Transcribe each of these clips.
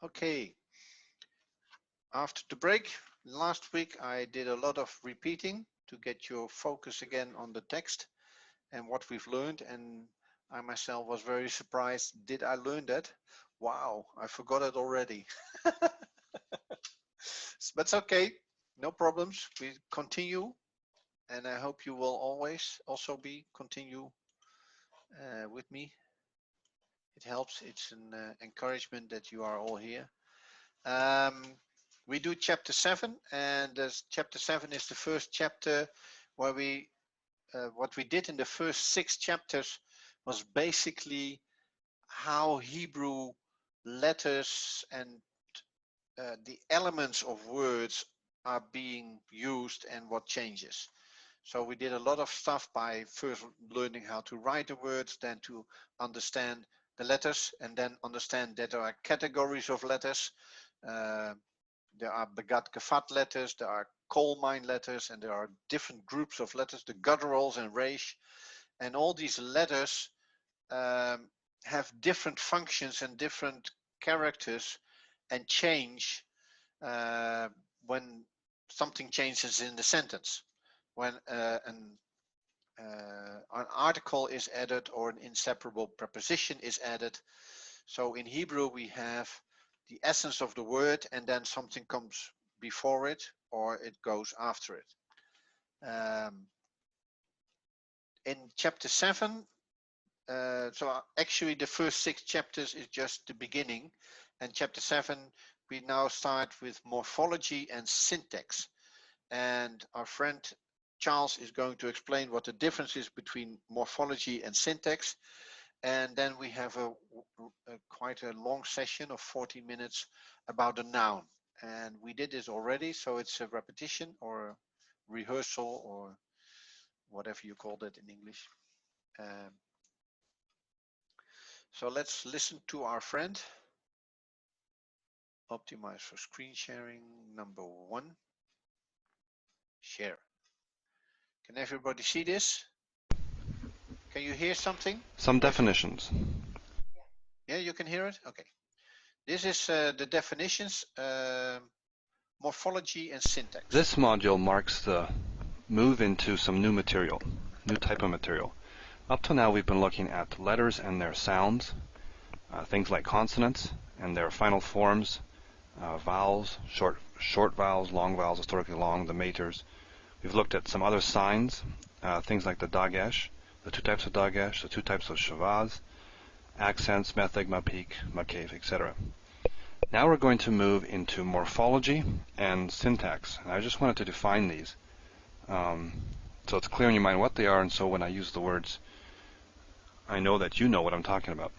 Okay, after the break, last week I did a lot of repeating to get your focus again on the text and what we've learned, and I myself was very surprised. Did I learn that? Wow, I forgot it already. But it's okay, no problems. We continue, and I hope you will always also be continue with me. It helps. It's an encouragement that you are all here. Um, we do chapter 7, and chapter 7 is the first chapter where what we did in the first 6 chapters was basically how Hebrew letters and the elements of words are being used and what changes. So we did a lot of stuff by first learning how to write the words, then to understand the letters, and then understand that there are categories of letters. Uh, there are Begat Kafat letters, there are coal mine letters, and there are different groups of letters, the gutturals and Reish. And all these letters have different functions and different characters and change when something changes in the sentence. When an article is added or an inseparable preposition is added. So in Hebrew we have the essence of the word and then something comes before it or it goes after it. In chapter 7, so actually the first 6 chapters is just the beginning, and chapter 7 we now start with morphology and syntax, and our friend Charles is going to explain what the difference is between morphology and syntax, and then we have quite a long session of 40 minutes about the noun, and we did this already, so it's a repetition or a rehearsal or whatever you call that in English. So let's listen to our friend. Optimize for screen sharing. Number 1. Share. Can everybody see this? Can you hear something? Some definitions. Yeah, you can hear it? Okay. This is the definitions, morphology and syntax. This module marks the move into some new material, new type of material. Up till now we've been looking at letters and their sounds, things like consonants and their final forms, vowels, short vowels, long vowels, historically long, the maters. We've looked at some other signs, things like the dagesh, the 2 types of dagesh, the 2 types of shavaz, accents, metheg, mapik, makev, etc. Now we're going to move into morphology and syntax. And I just wanted to define these so it's clear in your mind what they are, and so when I use the words, I know that you know what I'm talking about.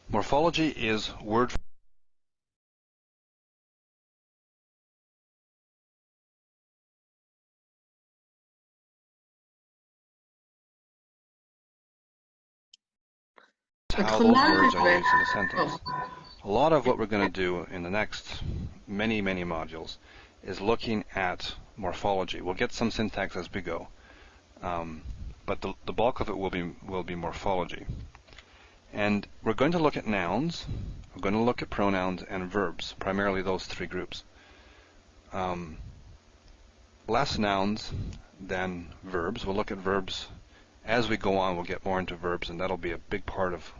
Morphology is word how those words are used in a sentence. A lot of what we're going to do in the next many modules is looking at morphology. We'll get some syntax as we go, but the bulk of it will be morphology. And we're going to look at nouns, we're going to look at pronouns and verbs, primarily those 3 groups. Less nouns than verbs. We'll look at verbs as we go on. We'll get more into verbs, and that'll be a big part of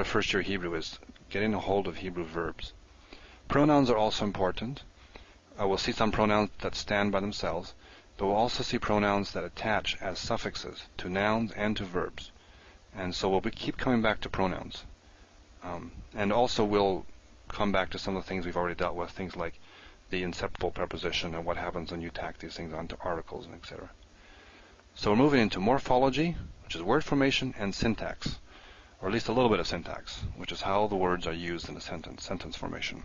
first year Hebrew is getting a hold of Hebrew verbs. Pronouns are also important. We'll see some pronouns that stand by themselves, but we'll also see pronouns that attach as suffixes to nouns and to verbs. And so we'll keep coming back to pronouns. And also we'll come back to some of the things we've already dealt with, things like the inseparable preposition and what happens when you tack these things onto articles and etc. So we're moving into morphology, which is word formation, and syntax, or at least a little bit of syntax, which is how the words are used in a sentence formation.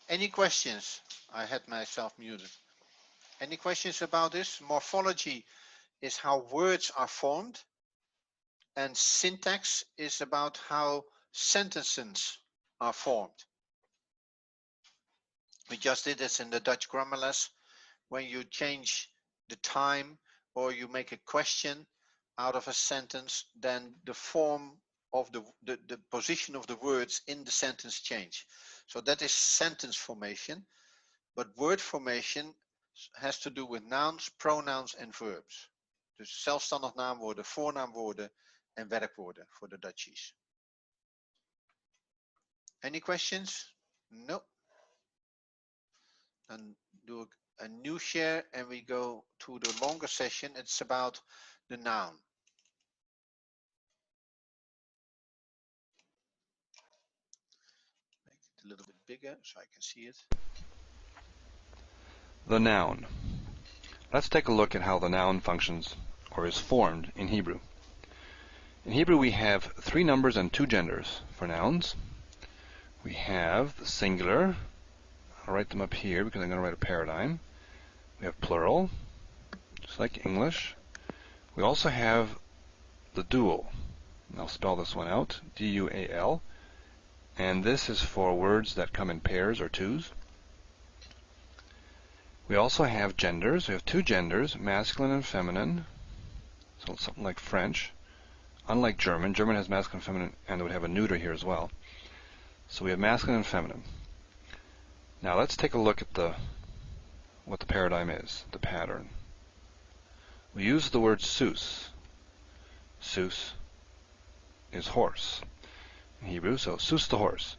Any questions? I had myself muted. Any questions about this? Morphology is how words are formed, and syntax is about how sentences are formed. We just did this in the Dutch grammar lesson when you change the time or you make a question out of a sentence, then the form of the position of the words in the sentence change. So that is sentence formation, but word formation has to do with nouns, pronouns en verbs. Dus zelfstandig naamwoorden, voornaamwoorden en werkwoorden voor de Dutchies. Any questions? No. Dan doe ik a new share and we go to the longer session. It's about the noun. Make it a little bit bigger so I can see it. The noun. Let's take a look at how the noun functions or is formed in Hebrew. In Hebrew we have 3 numbers and 2 genders for nouns. We have the singular. I'll write them up here because I'm going to write a paradigm. We have plural, just like English. We also have the dual. And I'll spell this one out, D-U-A-L. And this is for words that come in pairs or twos. We also have genders. We have 2 genders, masculine and feminine. So it's something like French. Unlike German, German has masculine and feminine, and it would have a neuter here as well. So we have masculine and feminine. Now let's take a look at what the paradigm is, the pattern. We use the word sus. Sus is horse in Hebrew, so sus the horse.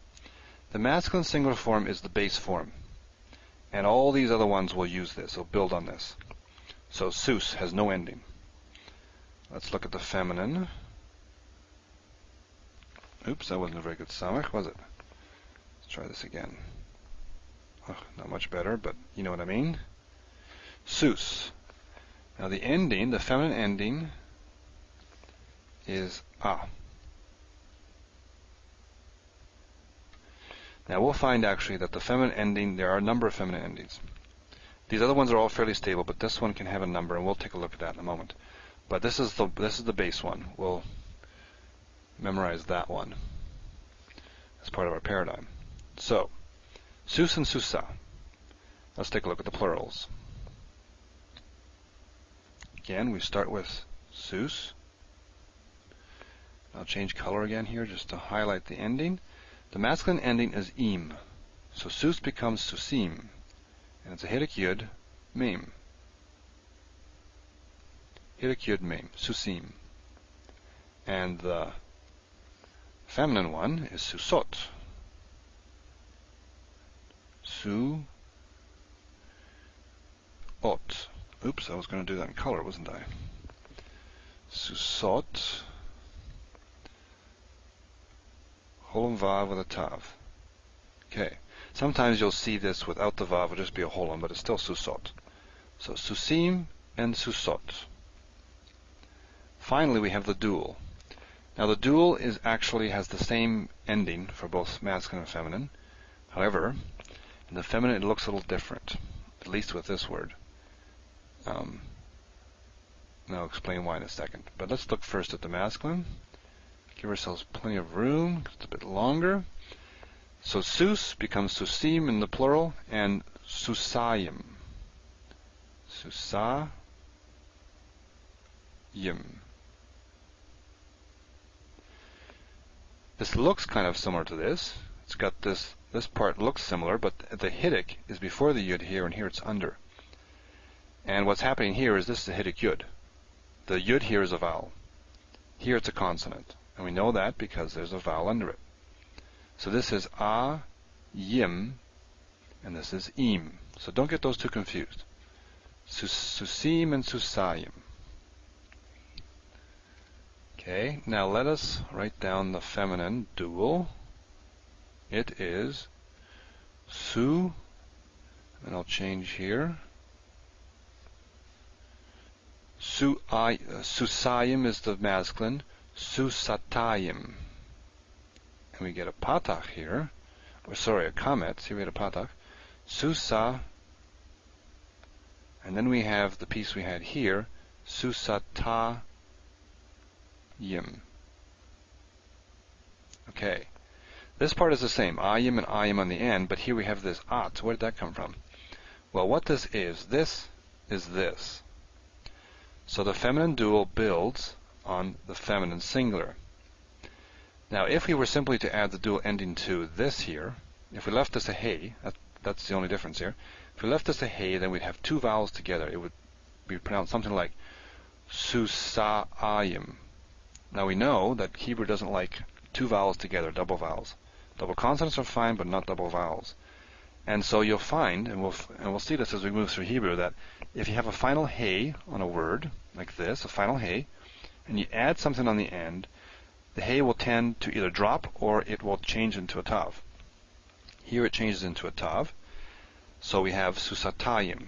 The masculine singular form is the base form, and all these other ones will use this, will build on this. So sus has no ending. Let's look at the feminine. Oops, that wasn't a very good samach, was it? Let's try this again. Oh, not much better, but you know what I mean. Sus. Now the ending, the feminine ending, is a. Now we'll find actually that the feminine ending, there are a number of feminine endings. These other ones are all fairly stable, but this one can have a number, and we'll take a look at that in a moment. But this is the base one. We'll memorize that one as part of our paradigm. So, sus and susa. Let's take a look at the plurals. Again, we start with sus. I'll change color again here just to highlight the ending. The masculine ending is im. So sus becomes susim. And it's a hidik yud, mem. Hidik yud, mem. Susim. And the feminine one is susot. Su-ot. Oops, I was going to do that in color, wasn't I? Susot. Holem vav with a tav. Okay. Sometimes you'll see this without the vav, it'll just be a holem, but it's still susot. So susim and susot. Finally, we have the dual. Now the dual is actually has the same ending for both masculine and feminine. However, in the feminine it looks a little different, at least with this word. And I'll explain why in a second. But let's look first at the masculine. Give ourselves plenty of room, just a bit longer. So sus becomes susim in the plural, and susayim. Susayim. This looks kind of similar to this. It's got this part looks similar, but the hidik is before the yud here, and here it's under. And what's happening here is this is the hidik yud. The yud here is a vowel. Here it's a consonant. And we know that because there's a vowel under it. So this is a, yim, and this is im. So don't get those two confused. Susim and susayim. Okay, now let us write down the feminine dual. It is su, and I'll change here. Susayim is the masculine, susatayim. And we get a patach here, or sorry, a kamet. See, we had a patach. Susa, and then we have the piece we had here, susatayim. Okay, this part is the same, ayim and ayim on the end, but here we have this at. Where did that come from? Well, what this is this. So the feminine dual builds on the feminine singular. Now, if we were simply to add the dual ending to this here, if we left this a hey, that's the only difference here. If we left this a hey, then we'd have two vowels together. It would be pronounced something like susa'ayim. Now we know that Hebrew doesn't like two vowels together, double vowels. Double consonants are fine, but not double vowels. And so you'll find, and we'll see this as we move through Hebrew, that if you have a final hey on a word, like this, a final hey, and you add something on the end, the hey will tend to either drop or it will change into a tav. Here it changes into a tav, so we have susatayim.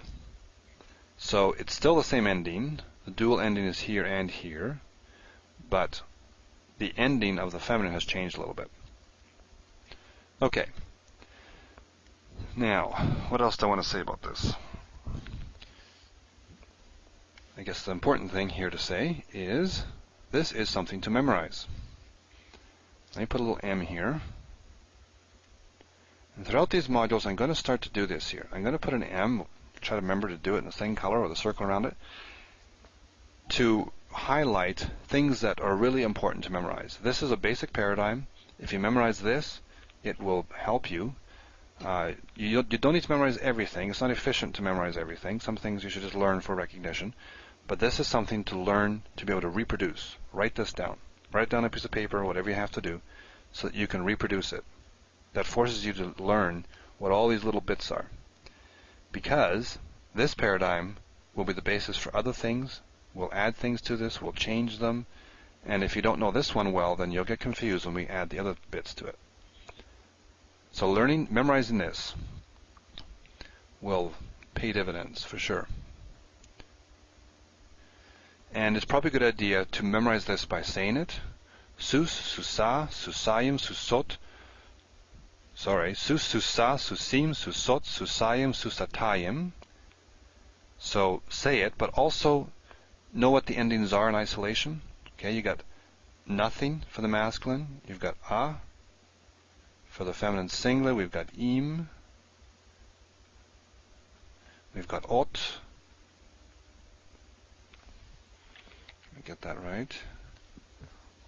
So it's still the same ending. The dual ending is here and here, but the ending of the feminine has changed a little bit. Okay. Now, what else do I want to say about this? I guess the important thing here to say is this is something to memorize. Let me put a little M here. And throughout these modules, I'm going to start to do this here. I'm going to put an M, try to remember to do it in the same color with a circle around it, to highlight things that are really important to memorize. This is a basic paradigm. If you memorize this, it will help you. You don't need to memorize everything. It's not efficient to memorize everything. Some things you should just learn for recognition. But this is something to learn to be able to reproduce. Write this down. Write it down on a piece of paper, whatever you have to do, so that you can reproduce it. That forces you to learn what all these little bits are. Because this paradigm will be the basis for other things. We'll add things to this. We'll change them. And if you don't know this one well, then you'll get confused when we add the other bits to it. So memorizing this will pay dividends for sure. And it's probably a good idea to memorize this by saying it. Sus, susa, susayim, susot. Sus, susa, susim, susot, susayim, susatayim. So say it, but also know what the endings are in isolation. Okay, you got nothing for the masculine. You've got a. For the feminine singular, we've got im. We've got ot. Let me get that right.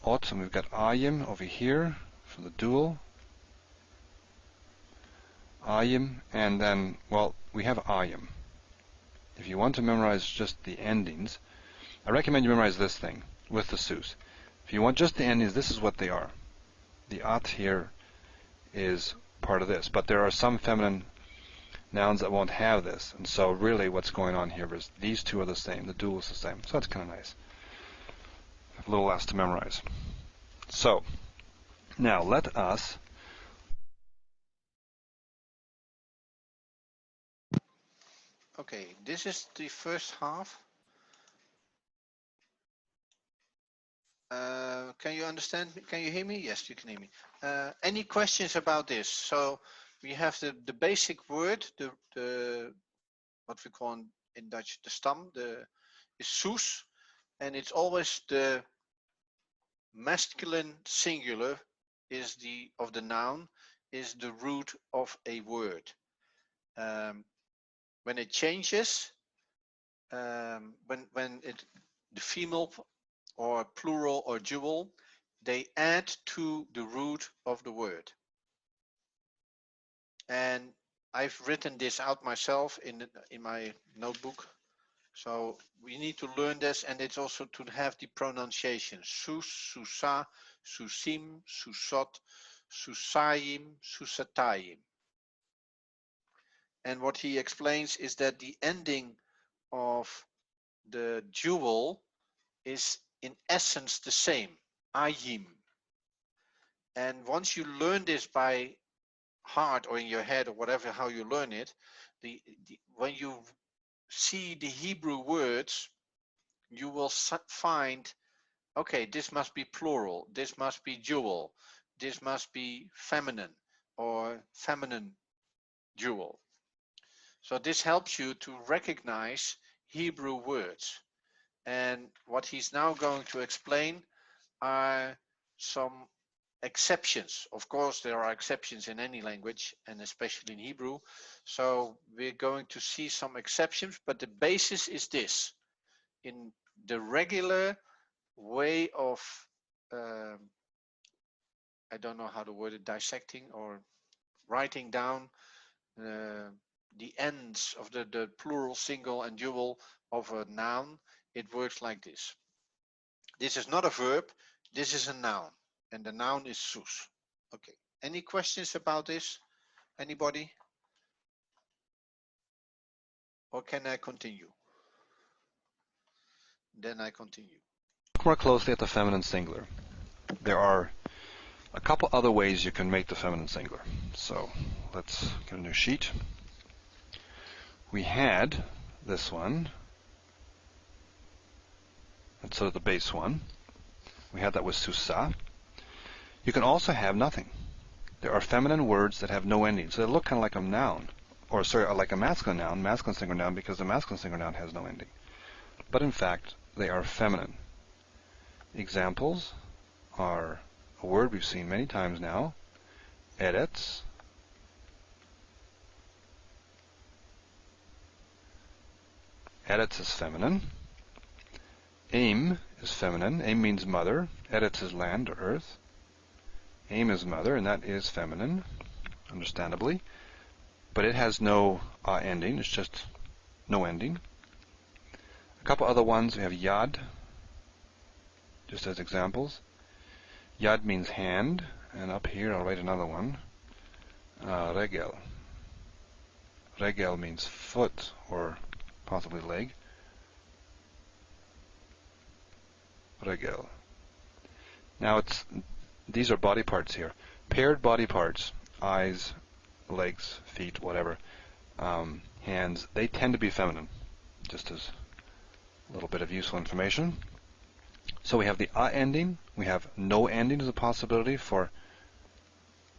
Ot, and we've got ayim over here for the dual. Ayim, and then, well, we have ayim. If you want to memorize just the endings, I recommend you memorize this thing with the sus. If you want just the endings, this is what they are. The at here is part of this, but there are some feminine nouns that won't have this, and so really what's going on here is these two are the same, the dual is the same, so that's kind of nice. A little less to memorize. So, now let us Okay, this is the first half. Can you understand? Can you hear me? Yes, you can hear me. Any questions about this? So we have the basic word, the what we call in Dutch the stam, is sus, and it's always the masculine singular is of the noun is the root of a word. When it changes, when the female or plural or dual, they add to the root of the word. And I've written this out myself in my notebook. So we need to learn this, and it's also to have the pronunciation. Sus, susa, susim, susot, susayim, susatayim. And what he explains is that the ending of the dual is in essence the same, ayim. And once you learn this by heart or in your head or whatever, how you learn it, when you see the Hebrew words, you will find, okay, this must be plural, this must be dual, this must be feminine or feminine dual. So this helps you to recognize Hebrew words. And what he's now going to explain are some exceptions. Of course, there are exceptions in any language and especially in Hebrew. So we're going to see some exceptions, but the basis is this. In the regular way of, I don't know how to word it, dissecting or writing down the ends of the plural, single and dual of a noun, it works like this. This is not a verb, this is a noun, and the noun is sus. Okay, any questions about this? Anybody? Or can I continue? Then I continue. Look more closely at the feminine singular. There are a couple other ways you can make the feminine singular. So let's get a new sheet. We had this one, and so the base one. We had that with susa. You can also have nothing. There are feminine words that have no ending, so they look kind of like a noun, or sorry, like a masculine singular noun, because the masculine singular noun has no ending. But in fact, they are feminine. Examples are a word we've seen many times now, eretz. Eretz is feminine. Aim is feminine. Aim means mother. Eretz is land or earth. Aim is mother, and that is feminine, understandably. But it has no ending. It's just no ending. A couple other ones. We have yad, just as examples. Yad means hand, and up here I'll write another one. Regel. Regel means foot, or possibly leg. Regel. Now these are body parts here. Paired body parts, eyes, legs, feet, whatever, hands, they tend to be feminine, just as a little bit of useful information. So we have the ending. We have no ending as a possibility for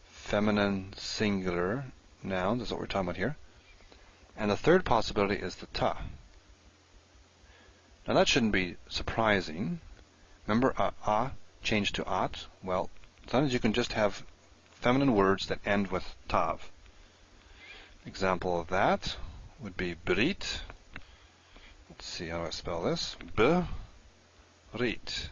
feminine singular nouns. That's what we're talking about here. And the third possibility is the ta. Now that shouldn't be surprising. Remember, changed to at. Well, sometimes you can just have feminine words that end with tav. Example of that would be brit. Let's see, how do I spell this? Berit.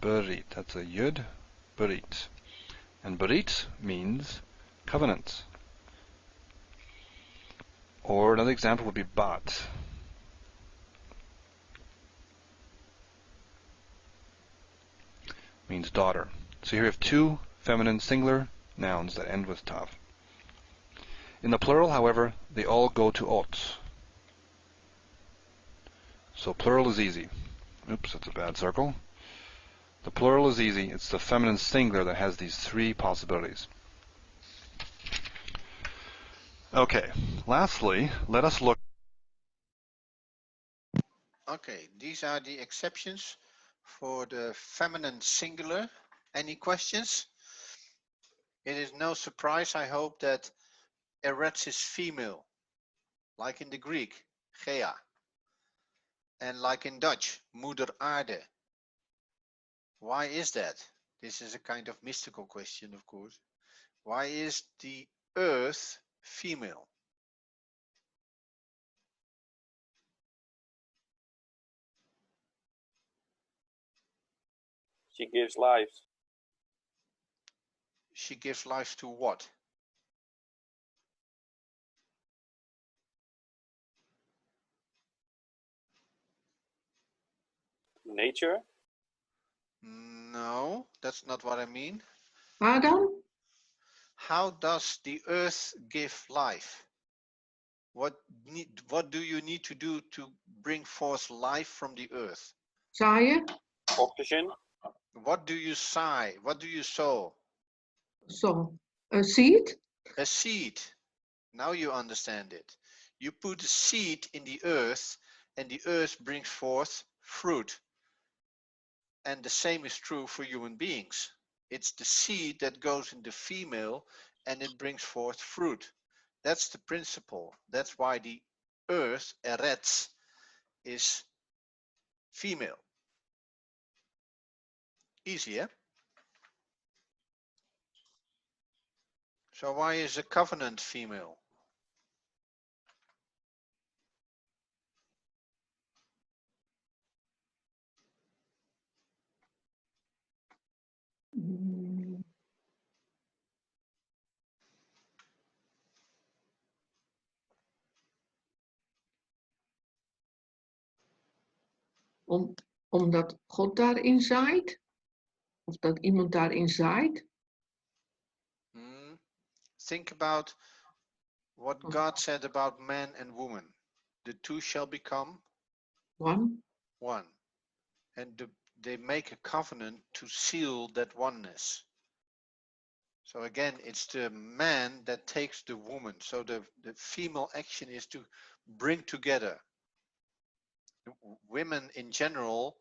Berit. That's a yud. Berit. And berit means covenant. Or another example would be bat. Means daughter. So here we have two feminine singular nouns that end with tav. In the plural, however, they all go to ot. So plural is easy. Oops, that's a bad circle. The plural is easy. It's the feminine singular that has these three possibilities. Okay, lastly, let us look. Okay, these are the exceptions for the feminine singular. Any questions? It is no surprise, I hope, that eretz is female, like in the Greek, Gea, and like in Dutch, Moeder Aarde. Why is that? This is a kind of mystical question, of course. Why is the earth female? She gives life. She gives life to what? Nature? No, that's not what I mean. Pardon? How does the earth give life? What do you need to do to bring forth life from the earth? Zaaien? Oxygen? What do you sigh? What do you sow? So, a seed? A seed. Now you understand it. You put a seed in the earth and the earth brings forth fruit. And the same is true for human beings. It's the seed that goes in the female and it brings forth fruit. That's the principle. That's why the earth, eretz, is female. Easy, eh? So why is a covenant female? Mm, omdat God daarin zaait? Of dat iemand daarin zaait? Think about what Oh. God said about man and woman. The two shall become One? one. And they make a covenant to seal that oneness. So again, it's the man that takes the woman. So the female action is to bring together. Women in general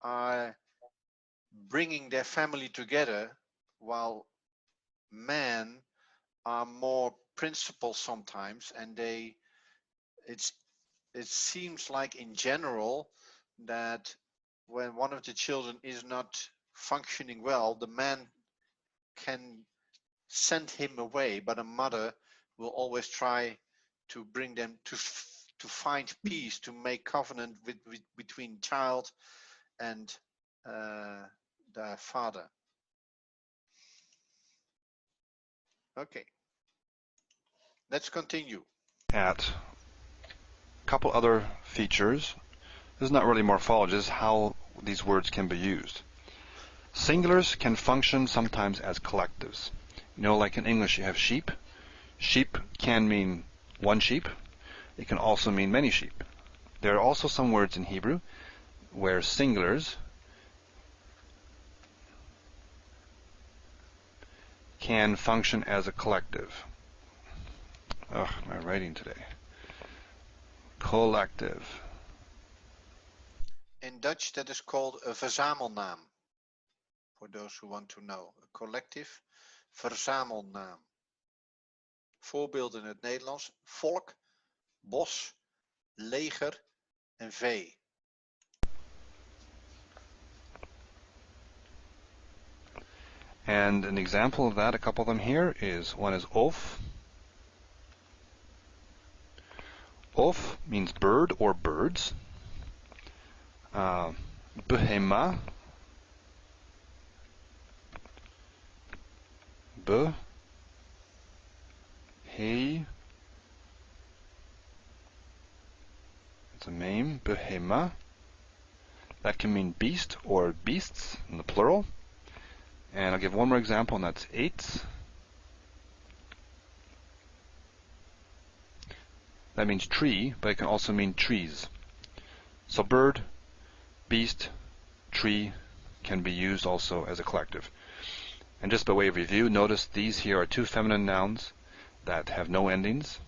are bringing their family together, while men are more principled sometimes, and it seems like in general that when one of the children is not functioning well, the man can send him away, but a mother will always try to bring them to find peace, to make covenant between child and the father. Okay, let's continue. At a couple other features. This is not really morphology, this is how these words can be used. Singulars can function sometimes as collectives. You know, like in English you have sheep. Sheep can mean one sheep. It can also mean many sheep. There are also some words in Hebrew where singulars can function as a collective. Ugh, my writing today. Collective. In Dutch that is called a verzamelnaam. For those who want to know. A collective verzamelnaam. Voorbeeld in het Nederlands. Volk, bos, leger en vee. And an example of that, a couple of them here, is one is Of. Of means bird or birds. Behema. Be. He. It's a name. Behema. That can mean beast or beasts in the plural. And I'll give one more example, and that's eitz. That means tree, but it can also mean trees. So bird, beast, tree can be used also as a collective. And just by way of review, notice these here are two feminine nouns that have no endings.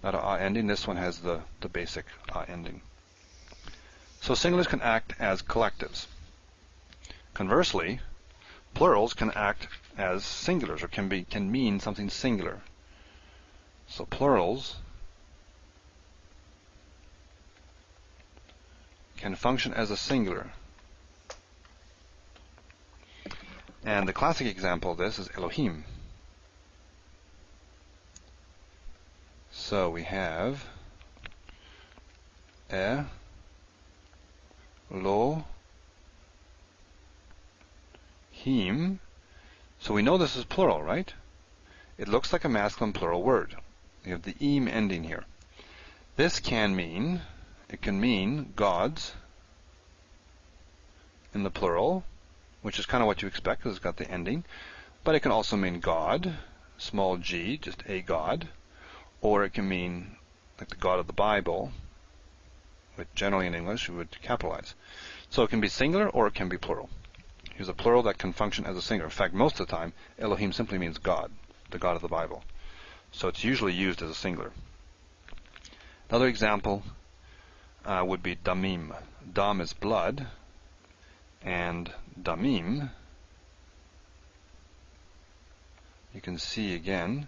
Not an ending. This one has the basic ending. So singulars can act as collectives. Conversely, plurals can act as singulars, or can mean something singular. So plurals can function as a singular. And the classic example of this is Elohim. So we have Lo Him. So we know this is plural, right? It looks like a masculine plural word. We have the im ending here. This can mean, it can mean gods in the plural, which is kind of what you expect because it's got the ending. But it can also mean God, small g, just a God. Or it can mean like the God of the Bible, which generally in English we would capitalize. So it can be singular or it can be plural. Here's a plural that can function as a singular. In fact, most of the time, Elohim simply means God, the God of the Bible. So it's usually used as a singular. Another example would be damim. Dam is blood, and damim, you can see again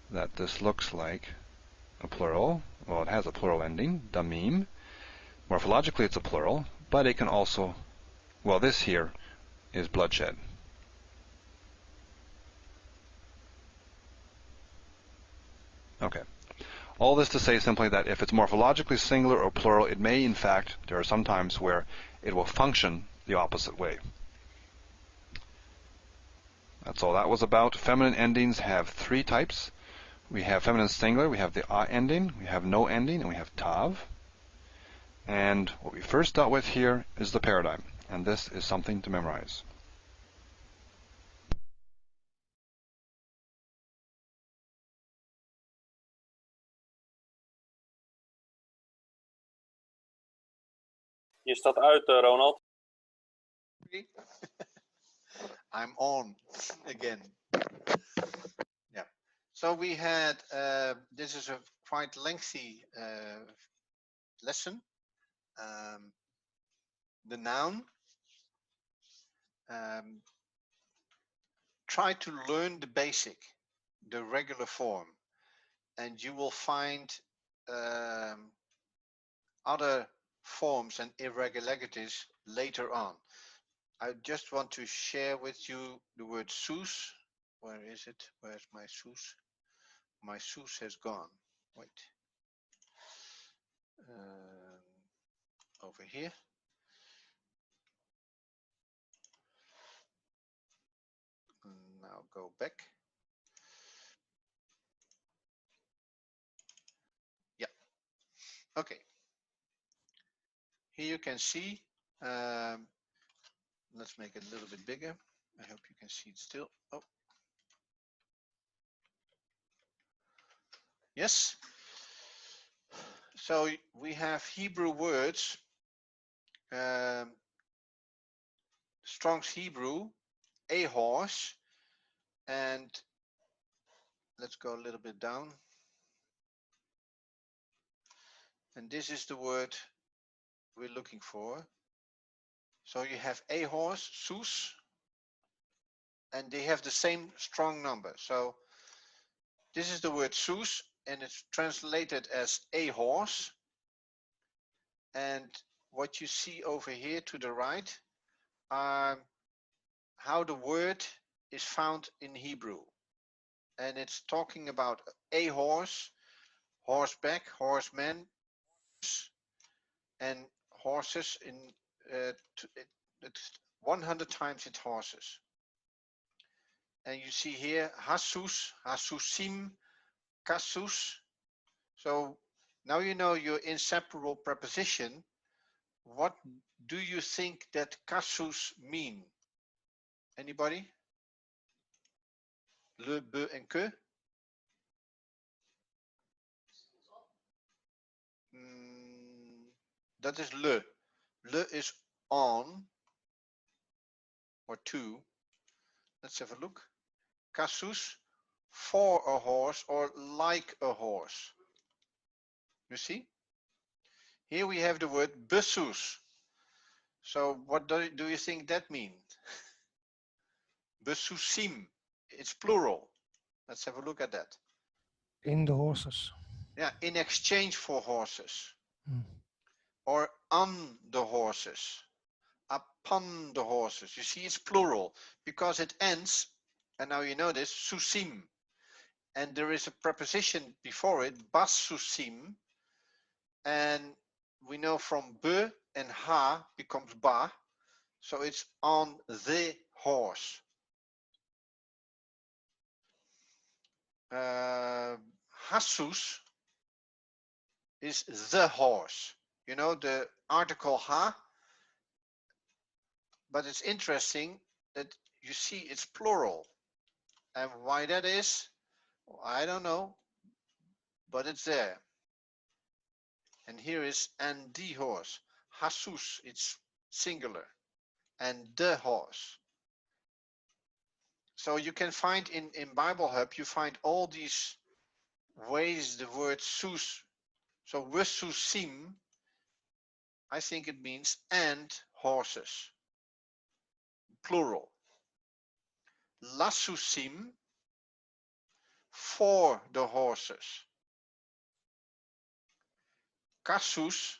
that this looks like a plural. Well, it has a plural ending, damim. Morphologically it's a plural, but it can also, well, this here is bloodshed. Okay. All this to say simply that if it's morphologically singular or plural, it may, in fact, there are some times where it will function the opposite way. That's all that was about. Feminine endings have three types. We have feminine singular, we have the a ending, we have no ending, and we have tav. And what we first dealt with here is the paradigm, and this is something to memorize. Je staat uit, Ronald. I'm on again. Yeah. So we had, this is a quite lengthy lesson. The noun. Try to learn the basic, the regular form, and you will find other forms and irregularities later on. I just want to share with you the word soos. Where is it? Where's my soos? My soos has gone. Wait. Over here. Now go back. Yeah. Okay. Here you can see. Let's make it a little bit bigger. I hope you can see it still. Oh. Yes. So we have Hebrew words. Strong's Hebrew, a horse, and let's go a little bit down. And this is the word we're looking for. So you have a horse, soos, and they have the same strong number. So this is the word soos, and it's translated as a horse. And what you see over here to the right are how the word is found in Hebrew. And it's talking about a horse, horseback, horseman, and horses in 100 times it's horses. And you see here hasus, hasusim, kasus. So now you know your inseparable preposition. What do you think that kasus mean? Anybody? Le, be en que? That is le. Le is on or to. Let's have a look. Kasus, for a horse or like a horse. You see? Here we have the word besus. So what do you think that means? Besusim. It's plural. Let's have a look at that. In the horses. Yeah, in exchange for horses. Mm. Or on the horses. Upon the horses. You see, it's plural because it ends, and now you know this, susim. And there is a preposition before it, basusim. And we know from be and ha becomes ba. So it's on the horse. Hasus is the horse. You know, the article ha. But it's interesting that you see it's plural. And why that is, I don't know. But it's there. And here is and the horse. Hasus, it's singular. And the horse. So you can find in Bible Hub, you find all these ways the word sus. So vesusim, I think it means and horses. Plural. Lasusim, for the horses. Kasus,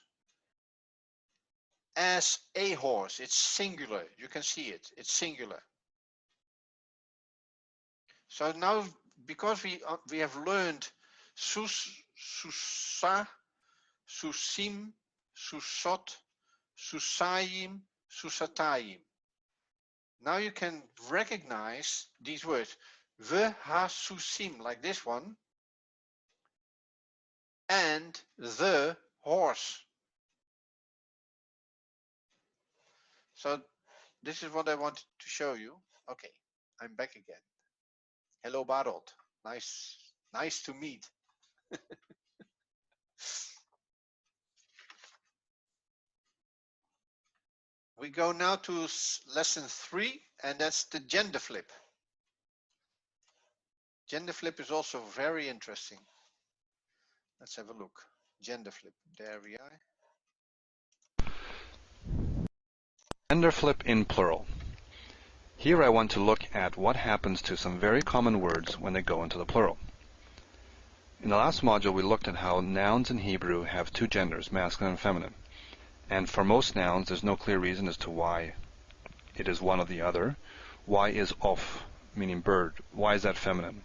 as a horse. It's singular. You can see it. It's singular. So now, because we have learned sus, susa, susim, susot, susayim, susatayim. Now you can recognize these words. The ha susim, like this one, and the horse. So this is what I wanted to show you. Okay, I'm back again. Hello, Barold. Nice to meet. We go now to lesson 3, and that's the gender flip. Gender flip is also very interesting. Let's have a look. Gender flip. There we are. Gender flip in plural. Here I want to look at what happens to some very common words when they go into the plural. In the last module, we looked at how nouns in Hebrew have two genders, masculine and feminine. And for most nouns, there's no clear reason as to why it is one or the other. Why is of, meaning bird? Why is that feminine?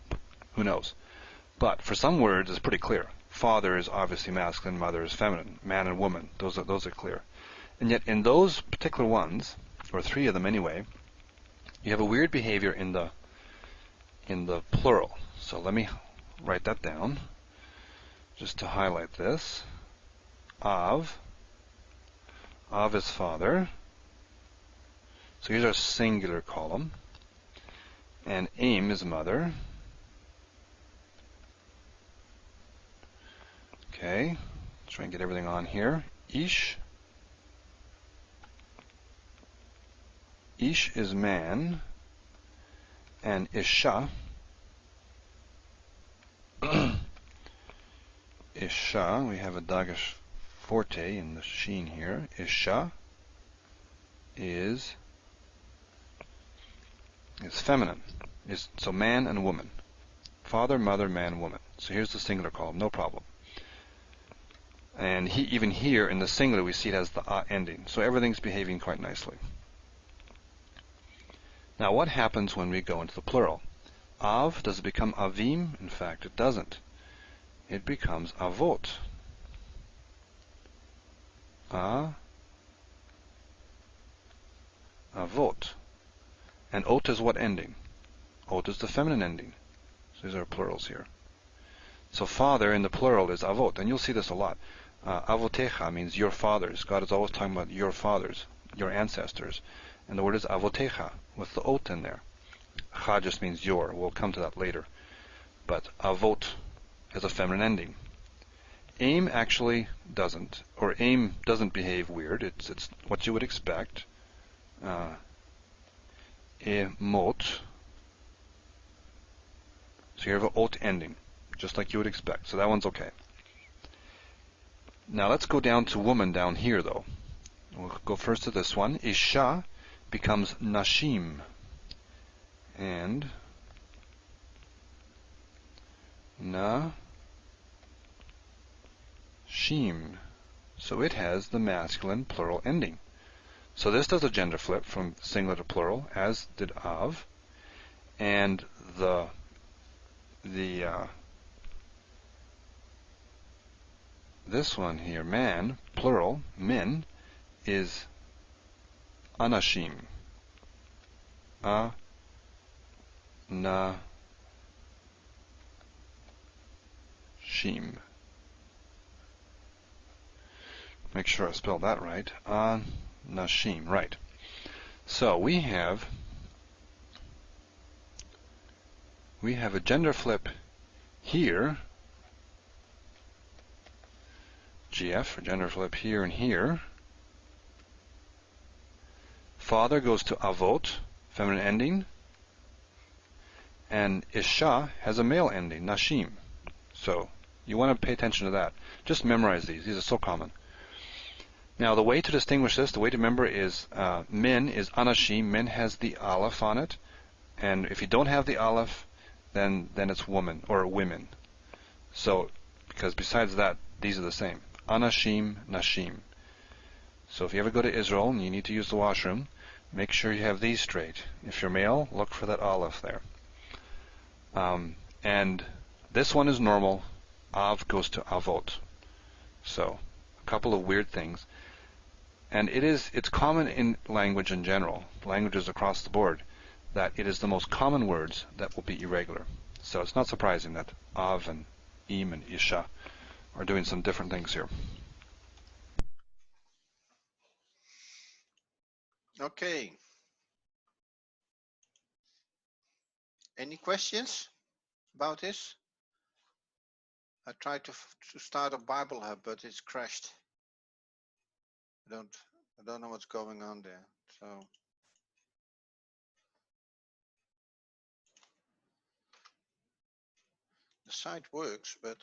Who knows? But for some words, it's pretty clear. Father is obviously masculine, mother is feminine, man and woman. Those are clear. And yet in those particular ones, or 3 of them anyway, you have a weird behavior in the plural. So let me write that down just to highlight this. Av is father. So here's our singular column. And Aim is mother. Okay, try and get everything on here. Ish is man, and Isha, Isha, we have a Dagesh forte in the sheen here. Isha is feminine, so man and woman. Father, mother, man, woman. So here's the singular column, no problem. And even here in the singular we see it has the a ending, so everything's behaving quite nicely. Now what happens when we go into the plural? Av, does it become avim? In fact, it doesn't. It becomes avot. Avot. And ot is what ending? Ot is the feminine ending. So these are plurals here. So father in the plural is avot, and you'll see this a lot. Avotecha means your fathers. God is always talking about your fathers, your ancestors. And the word is avotecha, with the ot in there. Cha just means your. We'll come to that later. But avot has a feminine ending. Aim actually doesn't, or aim doesn't behave weird. It's what you would expect. Emot. So you have an ot ending, just like you would expect. So that one's okay. Now let's go down to woman down here, though. We'll go first to this one. Isha becomes nashim. And na-shim. So it has the masculine plural ending. So this does a gender flip from singular to plural, as did Av. And this one here, man, plural, min, is anashim. Shim. Make sure I spelled that right. Nashim, right. So we have a gender flip here. GF for gender flip here and here. Father goes to avot, feminine ending. And Isha has a male ending, nashim. So you want to pay attention to that. Just memorize these. These are so common. Now the way to distinguish this, the way to remember is min is anashim. Min has the aleph on it. And if you don't have the aleph, then it's woman or women. So because besides that, these are the same. Anashim, nashim. So if you ever go to Israel and you need to use the washroom, make sure you have these straight. If you're male, look for that aleph there. And this one is normal. Av goes to avot. So a couple of weird things. And it's common in language in general, languages across the board, that it is the most common words that will be irregular. So it's not surprising that Av and Im and Isha are doing some different things here. Okay. Any questions about this? I tried to start a Bible Hub, but it's crashed. I don't know what's going on there. So the site works, but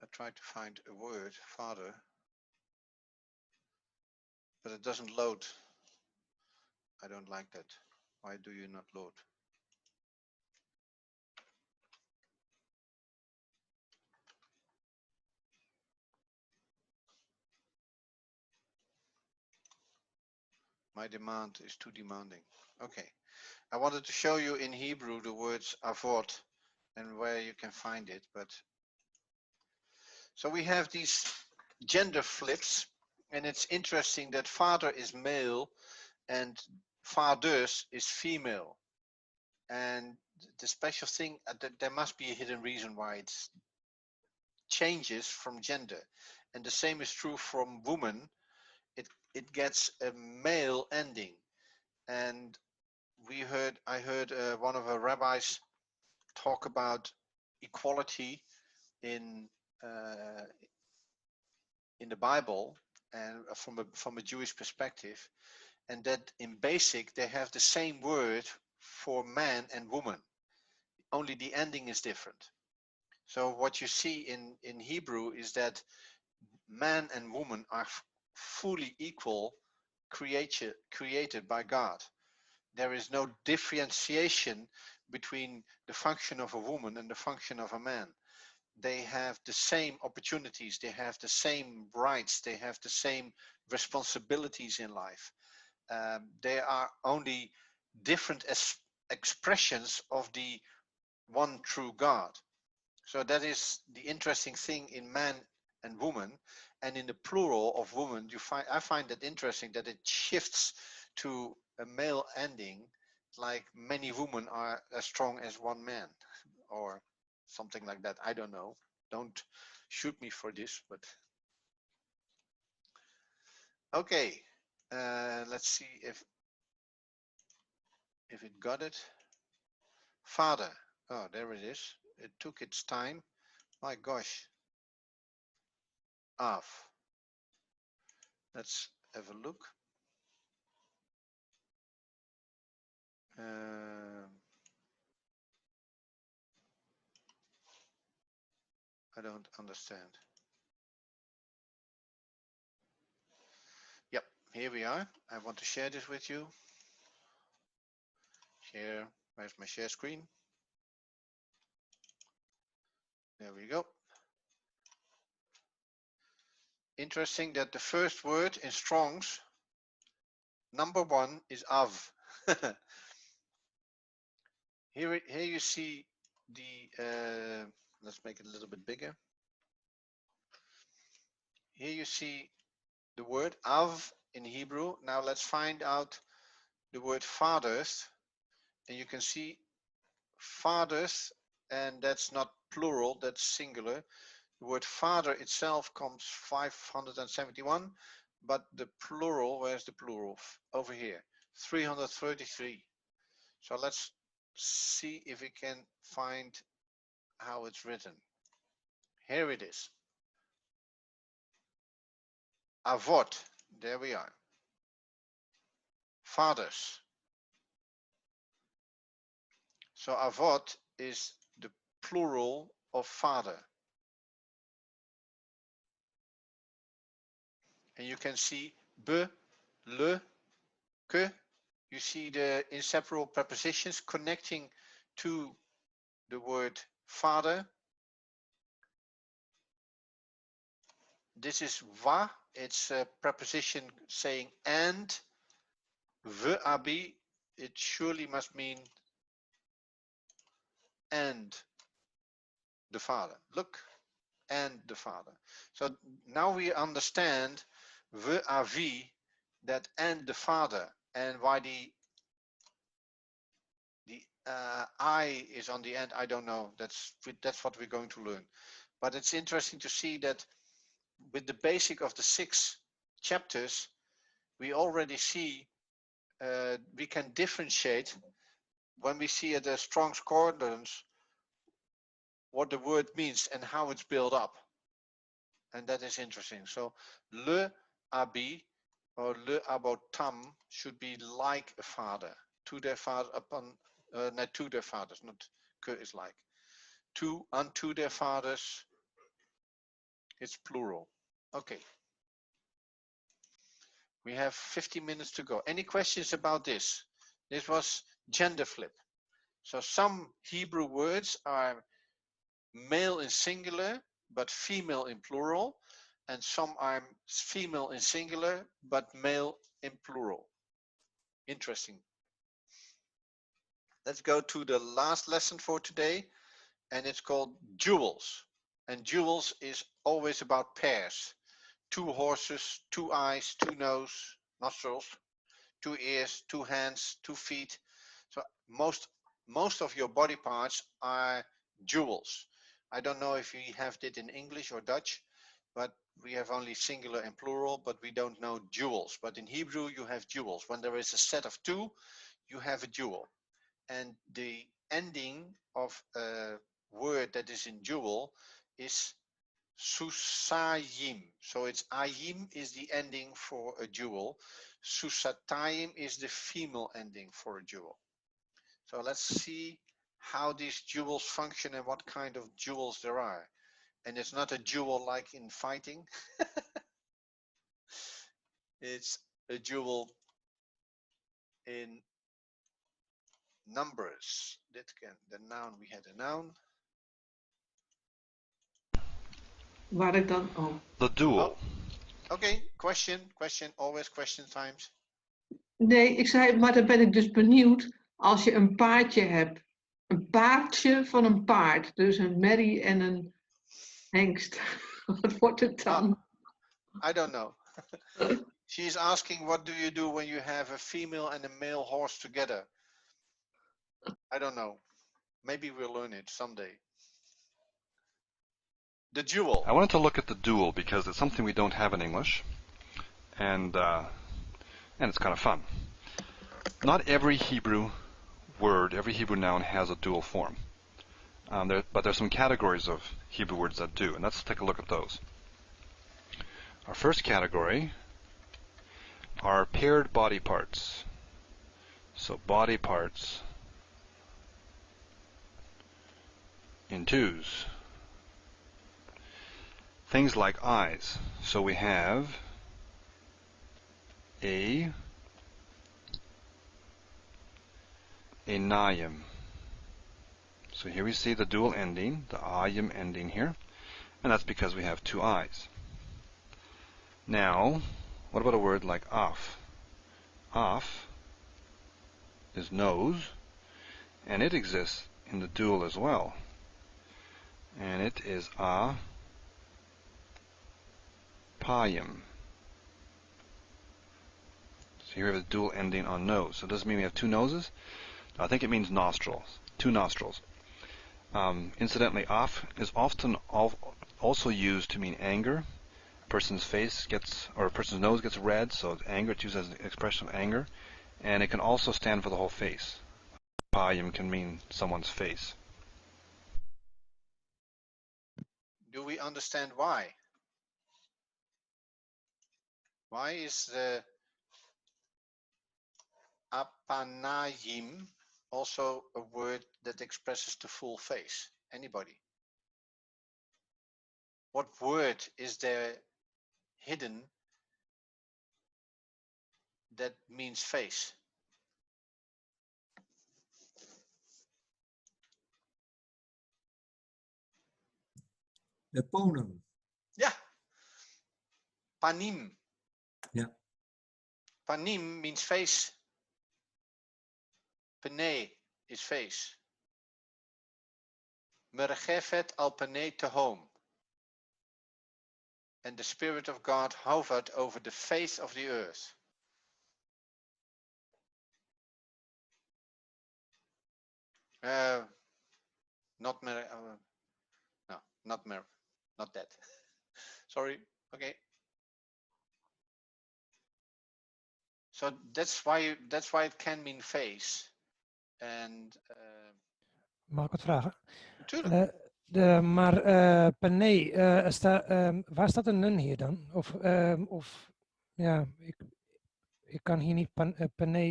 I tried to find a word, father, but it doesn't load. I don't like that. Why do you not load? My demand is too demanding. Okay. I wanted to show you in Hebrew the words avot and where you can find it, but so we have these gender flips, and it's interesting that father is male and fathers is female. And the special thing, there must be a hidden reason why it changes from gender. And the same is true from woman. It gets a male ending. And I heard one of our rabbis talk about equality in the Bible and from a Jewish perspective, and that in basic they have the same word for man and woman, only the ending is different. So what you see in Hebrew is that man and woman are fully equal, created by God. There is no differentiation between the function of a woman and the function of a man. They have the same opportunities, they have the same rights, they have the same responsibilities in life. They are only different expressions of the one true God. So that is the interesting thing in man and woman, and in the plural of woman, I find that interesting that it shifts to a male ending, like many women are as strong as one man, or something like that. I don't know. Don't shoot me for this, but okay. Let's see if it got it. Father. Oh, there it is. It took its time. My gosh. Av. Let's have a look. I don't understand. Yep, here we are. I want to share this with you. Share, where's my share screen? There we go. Interesting that the first word in Strong's, number 1, is Av. Here you see the, let's make it a little bit bigger. Here you see the word Av in Hebrew. Now let's find out the word fathers. And you can see fathers, and that's not plural, that's singular. The word father itself comes 571, but the plural, where's the plural? Over here, 333. So let's see if we can find how it's written. Here it is. Avot, there we are. Fathers. So avot is the plural of father. And you can see be, le, que. You see the inseparable prepositions connecting to the word father. this is va. It's a preposition saying and. We abi, it surely must mean and the Father. Look, and the Father. So now we understand we avi, that and the Father, and why the I is on the end. I don't know. That's what we're going to learn. But it's interesting to see that with the basic of the 6 chapters, we already see we can differentiate when we see at the Strong's Concordance what the word means and how it's built up. And that is interesting. So le abi or le abotam should be like a father, to their father, upon not to their fathers, not ke is like. To unto their fathers, it's plural. Okay. We have 15 minutes to go. Any questions about this? This was gender flip. So some Hebrew words are male in singular, but female in plural. And some are female in singular, but male in plural. Interesting. Let's go to the last lesson for today. And it's called jewels. And jewels is always about pairs. 2 horses, 2 eyes, 2 nose, nostrils, 2 ears, 2 hands, 2 feet. So most of your body parts are jewels. I don't know if we have it in English or Dutch, but we have only singular and plural, but we don't know jewels. But in Hebrew, you have jewels. When there is a set of 2, you have a jewel. And the ending of a word that is in jewel is susayim. So it's ayim is the ending for a jewel. Susatayim is the female ending for a jewel. So let's see how these jewels function and what kind of jewels there are. And it's not a jewel like in fighting. It's a jewel in numbers. The noun, we had a noun. Waar ik dan... Oh. The duel. Okay, question, always question times. Nee, ik zei, maar dan ben ik dus benieuwd. Als je een paardje hebt. Een paardje van een paard. Dus een merrie en een hengst. Wat wordt het dan? I don't know. She's asking, what do you do when you have a female and a male horse together? I don't know. Maybe we'll learn it someday. The duel. I wanted to look at the duel because it's something we don't have in English, and it's kind of fun. Not every Hebrew word, every Hebrew noun has a dual form, but there's some categories of Hebrew words that do, and let's take a look at those. Our first category are paired body parts. So body parts in twos. Things like eyes. So we have a nayim. So here we see the dual ending, the ayim ending here, and that's because we have 2 eyes. Now, what about a word like af? Af is nose, and it exists in the dual as well. And it is a payim. So here we have a dual ending on nose. So does it mean we have 2 noses? I think it means nostrils, 2 nostrils. Incidentally, af is often also used to mean anger. A person's face gets, or a person's nose gets red, so anger, it's used as an expression of anger. And it can also stand for the whole face. Payim can mean someone's face. Do we understand why? Why is the apanayim also a word that expresses the full face? Anybody? What word is there hidden that means face? Eponym. Yeah, panim. Yeah. Panim means face. Pene is face. Mergefet al pene tehom. And the Spirit of God hovered over the face of the earth. Not mer. No, not mer. Not that. Sorry. Okay. So that's why it can mean face. And Mag ik wat vragen? natuurlijk. Maar Panay, waar staat een nun hier dan? Of ja, ik kan hier niet Panay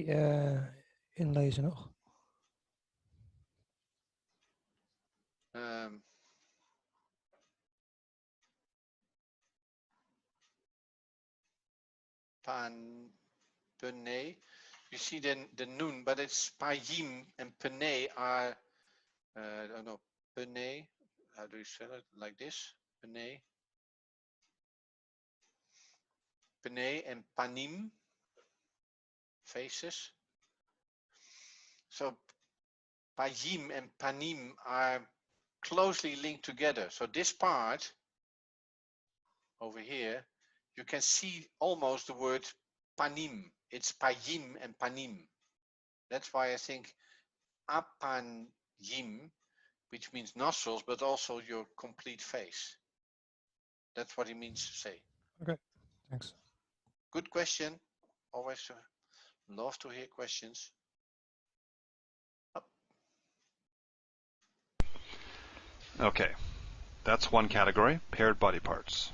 inlezen nog. Pene. You see the noon, but it's payim and pene are, I don't know, pene. How do you spell it? Like this? Pene. Pene and panim. Faces. So payim and panim are closely linked together. So this part over here, you can see almost the word panim. It's payim and panim. That's why I think apanyim, which means nostrils, but also your complete face. That's what he means to say. Okay, thanks. Good question. Always love to hear questions. Okay, that's one category, paired body parts.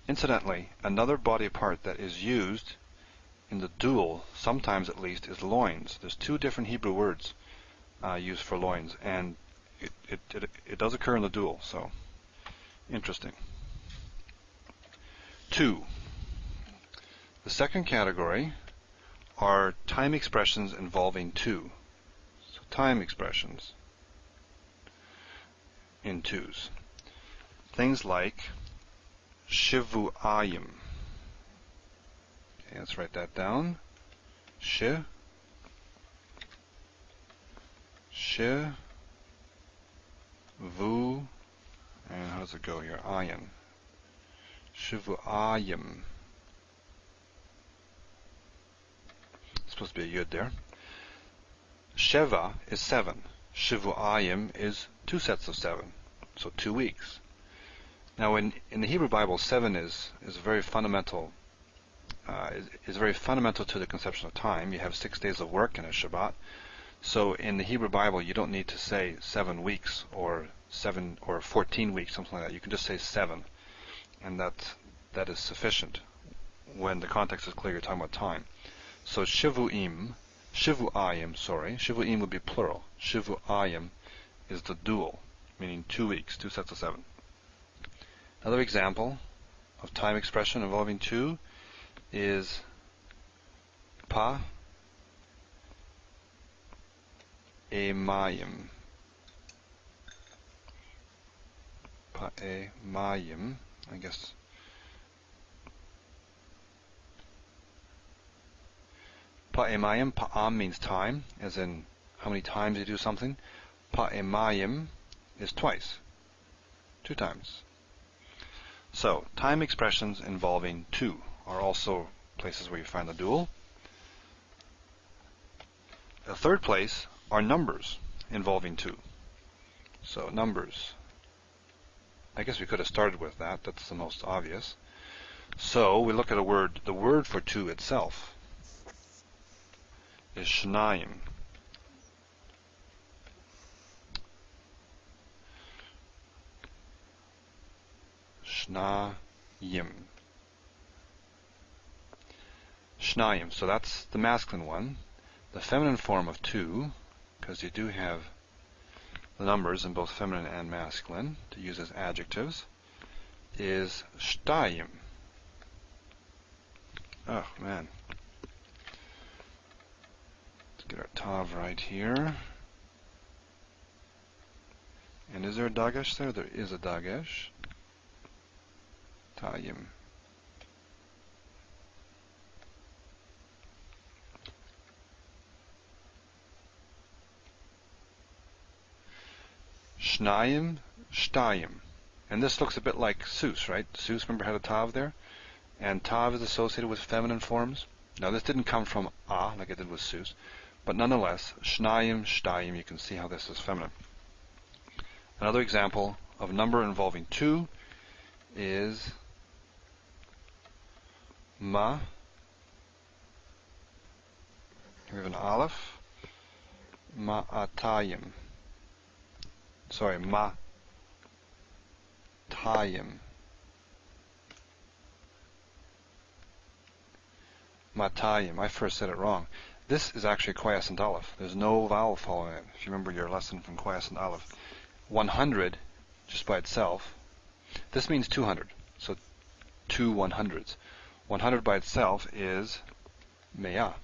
Incidentally, another body part that is used in the dual, sometimes at least, is loins. There's two different Hebrew words used for loins, and it does occur in the dual, so interesting. 2. The second category are time expressions involving 2. So time expressions in 2s. Things like shivu'ayim. Okay, let's write that down. Shivu, and how does it go here? Ayin. Shivu'ayim. Supposed to be a yud there. Sheva is 7. Shivu'ayim is 2 sets of 7, so 2 weeks. Now, in the Hebrew Bible, 7 is very fundamental. Is very fundamental to the conception of time. You have 6 days of work and a Shabbat. So in the Hebrew Bible, you don't need to say 7 weeks or 7 or 14 weeks, something like that. You can just say 7, and that is sufficient when the context is clear. You're talking about time. So shivu'ayim, shivu'im would be plural. Shivu'ayim is the dual, meaning 2 weeks, 2 sets of 7. Another example of time expression involving 2 is pa emayim. Pa emayim, I guess. Pa'emayim, pa'am means time, as in how many times you do something. Pa'emayim is twice, 2 times. So, time expressions involving 2 are also places where you find the dual. The third place are numbers involving 2. So, numbers. I guess we could have started with that. That's the most obvious. So, we look at a word. The word for 2 itself is shnayim. Shnayim. Shnayim. So that's the masculine one. The feminine form of 2, because you do have the numbers in both feminine and masculine to use as adjectives, is shtayim. Oh man. Let's get our tav right here. And is there a dagesh there? There is a dagesh. Tayim. Shnayim, Shtayim. And this looks a bit like Sus, right? Sus, remember, had a tav there? And tav is associated with feminine forms. Now this didn't come from a, like it did with Sus, but nonetheless, Shnayim, Shtayim, you can see how this is feminine. Another example of number involving two is ma. Here we have an aleph. Ma'atayim. Sorry, ma-tayim. Matayim. I first said it wrong. This is actually quiescent aleph. There's no vowel following it. If you remember your lesson from quiescent aleph. 100, just by itself, this means 200. So 2 100s. 100 by itself is me'ah.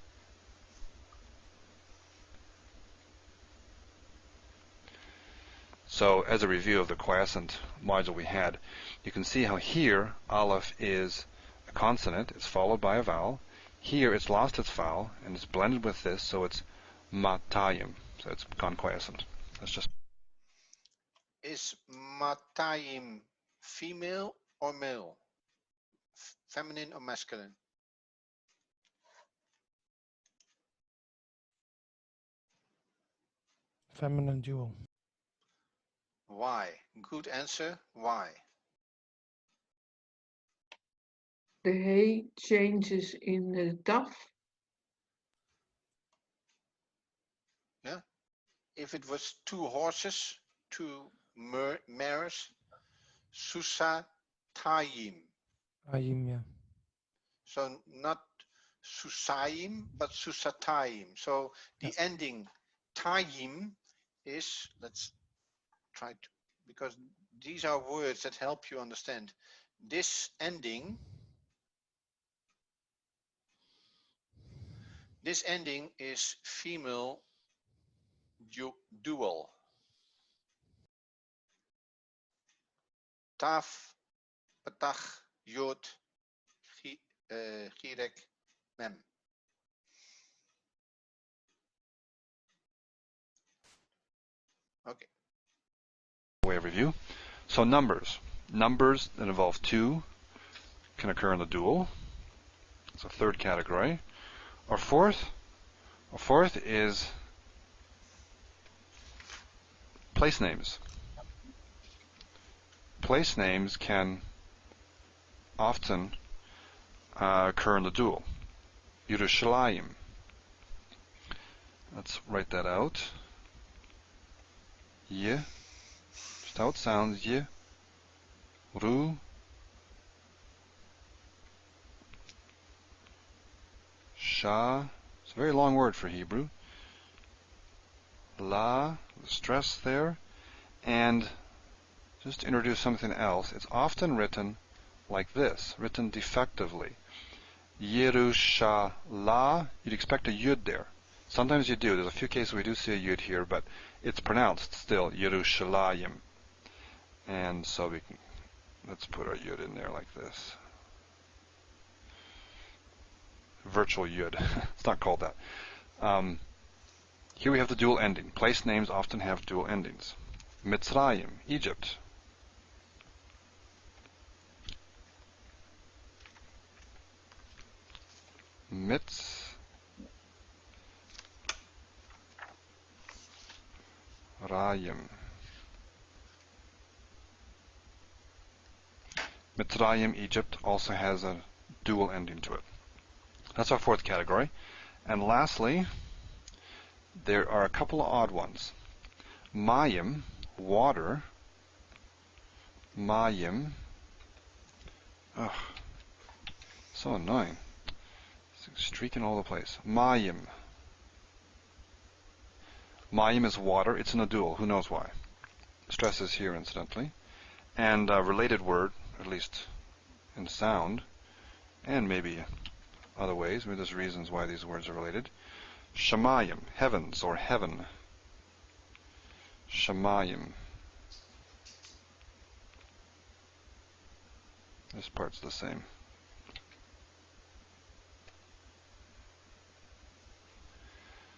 So as a review of the quiescent module we had, you can see how here aleph is a consonant. It's followed by a vowel. Here it's lost its vowel and it's blended with this, so it's matayim. So it's gone quiescent. That's just. Is matayim female or male? Feminine or masculine? Feminine dual. Why? Good answer. Why? The hay changes in the taf. Yeah. If it was 2 horses, 2 mares, susatayim. Ayim, yeah. So not susayim, but susatayim. So the ending tayim is, let's try to, because these are words that help you understand. This ending is female dual. Taf, patach, yod, girek, mem. Okay. Way of review. So numbers. Numbers that involve 2 can occur in the dual. It's a third category. Or fourth is place names. Place names can often occur in the dual. Yerushalayim. Let's write that out. Ye. Just how it sounds. Ye. Ru. Sha. It's a very long word for Hebrew. La. The stress there. And just to introduce something else, it's often written like this, written defectively. Yerushalah. You'd expect a yud there. Sometimes you do. There's a few cases we do see a yud here, but it's pronounced still Yerushalayim. And so we can, let's put our yud in there like this. Virtual yud. It's not called that. Here we have the dual ending. Place names often have dual endings. Mitzrayim, Egypt. Mitzrayim. Mitzrayim, Egypt, also has a dual ending to it. That's our fourth category. And lastly, there are a couple of odd ones. Mayim, water. Mayim. Ugh, so annoying. It's streaking all over the place. Mayim. Mayim is water. It's in a dual. Who knows why? Stress is here, incidentally. And a related word, at least in sound, and maybe other ways. Maybe there's reasons why these words are related. Shamayim, heavens or heaven. Shamayim. This part's the same.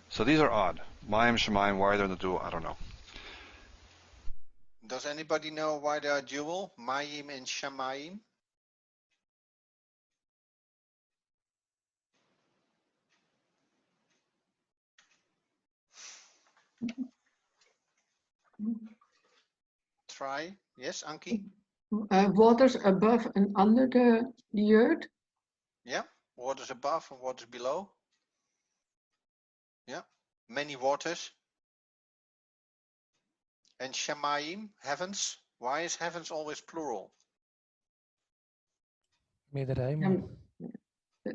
So these are odd. Mayim, Shamayim, why they're in the dual, I don't know. Does anybody know why they are dual, Mayim and Shamayim? Try. Yes, Anki? Waters above and under the earth. Yeah. Waters above and waters below. Yeah. Many waters. And Shamayim, heavens. Why is heavens always plural? Meerdere hemel.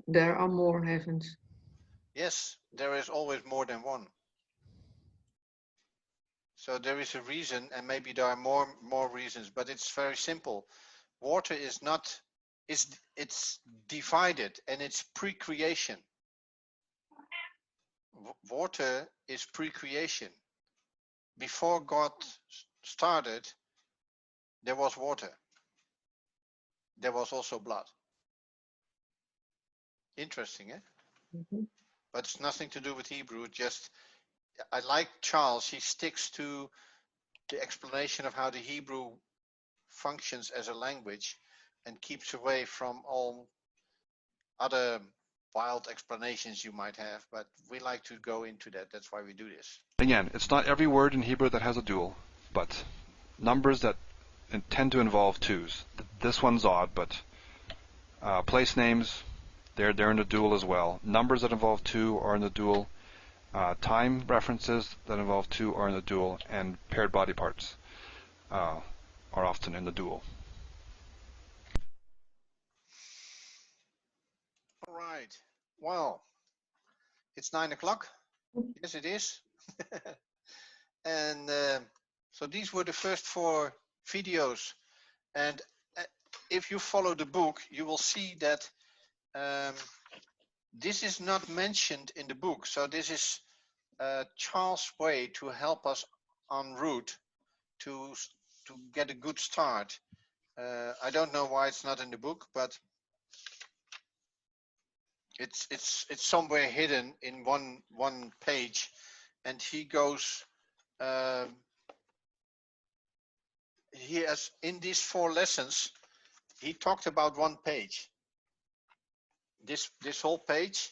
There are more heavens. Yes, there is always more than one. So there is a reason, and maybe there are more reasons, but it's very simple. Water is not, it's divided and it's pre-creation. Water is pre-creation. Before God started, there was water. There was also blood. Interesting, eh? Mhm. But it's nothing to do with Hebrew. Just, I like Charles. He sticks to the explanation of how the Hebrew functions as a language and keeps away from all other wild explanations you might have. But we like to go into that. That's why we do this. Again, it's not every word in Hebrew that has a dual, but numbers that tend to involve twos. This one's odd, but place names, they're in the dual as well. Numbers that involve two are in the dual. Time references that involve two are in the dual, and paired body parts are often in the dual. All right. Well, it's 9 o'clock. Yes, it is. And so these were the first 4 videos. And if you follow the book, you will see that this is not mentioned in the book. So this is Charles' way to help us en route to get a good start. I don't know why it's not in the book, but it's somewhere hidden in one page, and he goes. He has, in these 4 lessons, he talked about one page. This whole page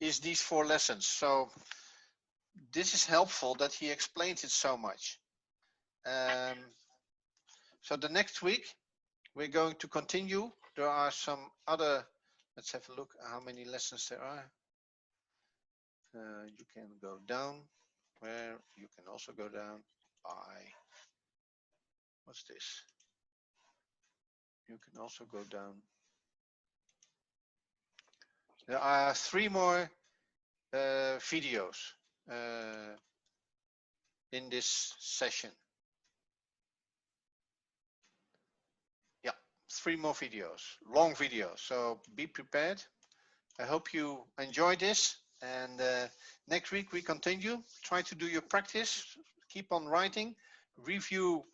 is these 4 lessons. So this is helpful that he explains it so much. So the next week we're going to continue. There are some other. Let's have a look how many lessons there are. You can go down. Where you can also go down by. What's this? You can also go down. There are 3 more videos in this session. Yeah, 3 more videos, long videos. So be prepared. I hope you enjoyed this. And next week we continue. Try to do your practice. Keep on writing. Review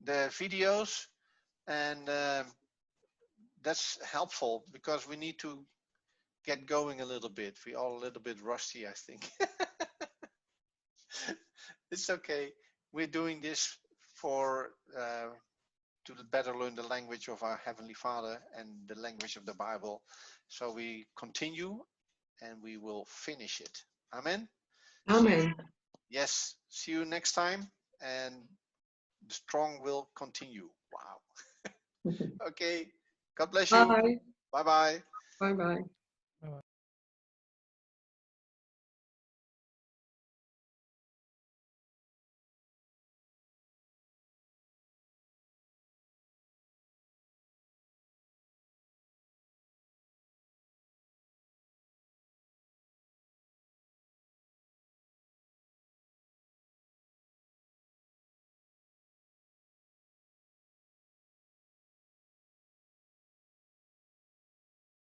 the videos. And that's helpful because we need to get going a little bit. We're all a little bit rusty, I think. It's okay. We're doing this for to better learn the language of our Heavenly Father and the language of the Bible. So we continue and we will finish it. Amen. Amen. Yes. See you next time, and the strong will continue. Wow. Okay. God bless you. Bye. Bye bye. Bye bye.